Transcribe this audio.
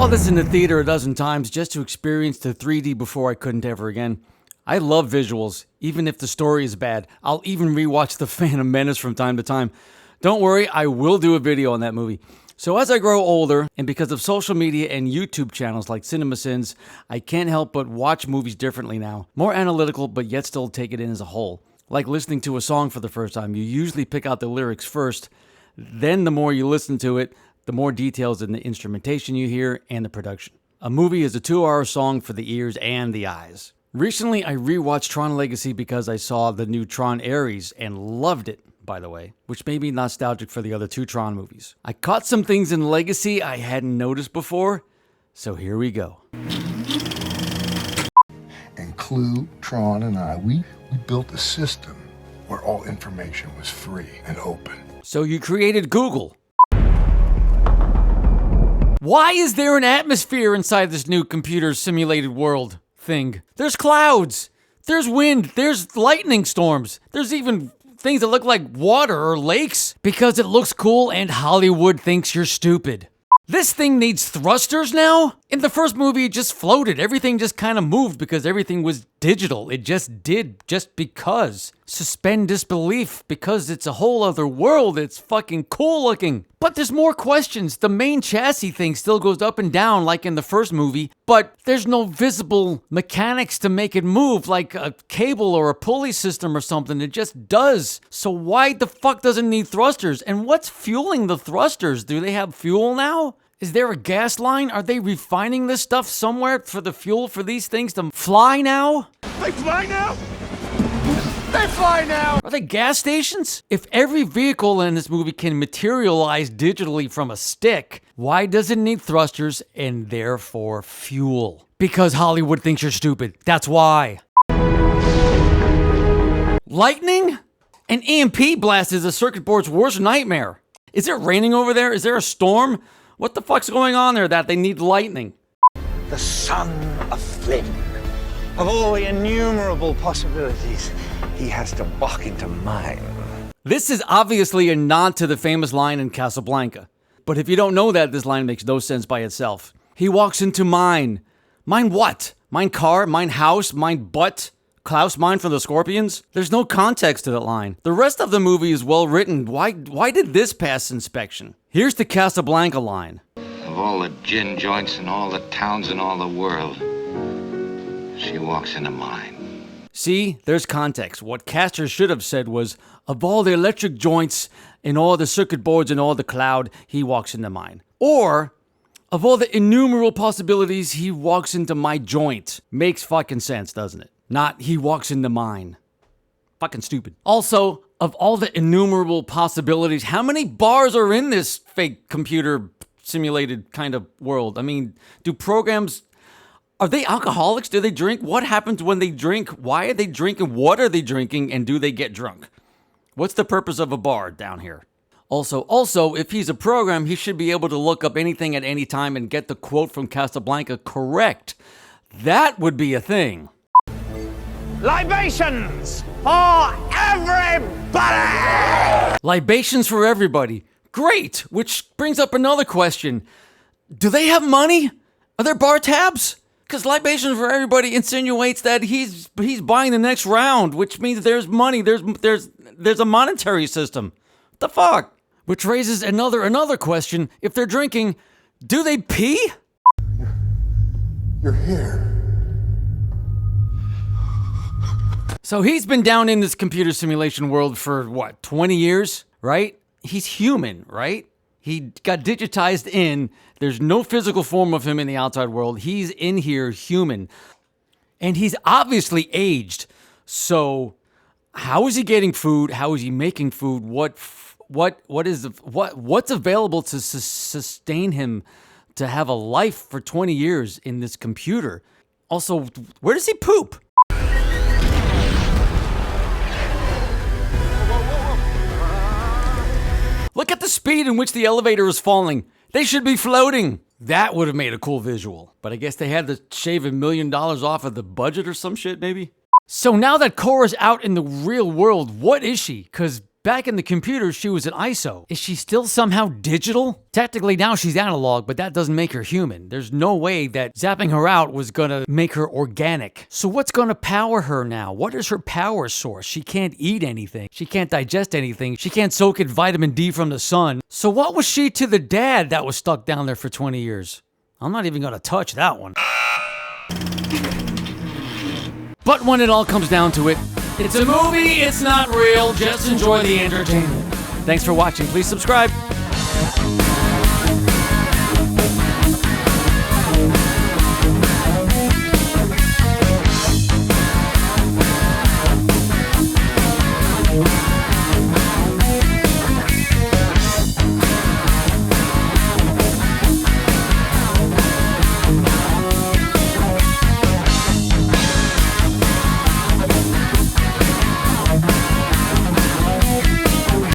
saw this in the theater a dozen times just to experience the 3D before I couldn't ever again. I love visuals, even if the story is bad. I'll even rewatch The Phantom Menace from time to time. Don't worry, I will do a video on that movie. So as I grow older, and because of social media and YouTube channels like CinemaSins, I can't help but watch movies differently now. More analytical, but yet still take it in as a whole. Like listening to a song for the first time, you usually pick out the lyrics first. Then the more you listen to it, the more details in the instrumentation you hear and the production. A movie is a 2-hour song for the ears and the eyes. Recently, I rewatched Tron Legacy because I saw the new Tron Ares and loved it, by the way, which made me nostalgic for the other 2 Tron movies. I caught some things in Legacy I hadn't noticed before, so here we go. And Clue, Tron, and I, we built a system where all information was free and open. So you created Google. Why is there an atmosphere inside this new computer simulated world thing? There's clouds, there's wind, there's lightning storms, there's even things that look like water or lakes because it looks cool and Hollywood thinks you're stupid. This thing needs thrusters now? In the first movie, it just floated. Everything just kind of moved because everything was digital. It just did, just because. Suspend disbelief because it's a whole other world. It's fucking cool looking. But there's more questions. The main chassis thing still goes up and down like in the first movie, but there's no visible mechanics to make it move like a cable or a pulley system or something. It just does. So why the fuck does it need thrusters? And what's fueling the thrusters? Do they have fuel now? Is there a gas line? Are they refining this stuff somewhere for the fuel for these things to fly now? They fly now? They fly now! Are they gas stations? If every vehicle in this movie can materialize digitally from a stick, why does it need thrusters and therefore fuel? Because Hollywood thinks you're stupid. That's why. Lightning? An EMP blast is a circuit board's worst nightmare. Is it raining over there? Is there a storm? What the fuck's going on there that they need lightning? The son of Flynn. Of all the innumerable possibilities, he has to walk into mine. This is obviously a nod to the famous line in Casablanca. But if you don't know that, this line makes no sense by itself. He walks into mine. Mine what? Mine car? Mine house? Mine butt? Klaus mine from the Scorpions? There's no context to that line. The rest of the movie is well written. Why did this pass inspection? Here's the Casablanca line. Of all the gin joints in all the towns in all the world, she walks into mine. See, there's context. What Castor should have said was, of all the electric joints and all the circuit boards and all the cloud, he walks into mine. Or, of all the innumerable possibilities, he walks into my joint. Makes fucking sense, doesn't it? Not, he walks into mine. Fucking stupid. Also, of all the innumerable possibilities, how many bars are in this fake computer simulated kind of world? I mean, do programs... Are they alcoholics? Do they drink? What happens when they drink? Why are they drinking? What are they drinking? And do they get drunk? What's the purpose of a bar down here? Also, if he's a program, he should be able to look up anything at any time and get the quote from Casablanca correct. That would be a thing. Libations for everybody! Libations for everybody. Great! Which brings up another question. Do they have money? Are there bar tabs? Because libations for everybody insinuates that he's buying the next round, which means there's money, there's a monetary system. What the fuck? Which raises another question. If they're drinking, do they pee? You're here. So he's been down in this computer simulation world for what, 20 years, right? He's human, right? He got digitized in. There's no physical form of him in the outside world. He's in here human. And he's obviously aged. So how is he getting food? How is he making food? What's available to sustain him to have a life for 20 years in this computer? Also, where does he poop? Look at the speed in which the elevator is falling. They should be floating. That would have made a cool visual. But I guess they had to shave $1 million off of the budget or some shit, maybe? So now that Cora's out in the real world, what is she? Because Back in the computer, she was an ISO. Is she still somehow digital? Technically now she's analog, but that doesn't make her human. There's no way that zapping her out was gonna make her organic. So what's gonna power her now? What is her power source? She can't eat anything. She can't digest anything. She can't soak in vitamin D from the sun. So what was she to the dad that was stuck down there for 20 years? I'm not even gonna touch that one. But when it all comes down to it, it's a movie, it's not real, just enjoy the entertainment. Thanks for watching, please subscribe.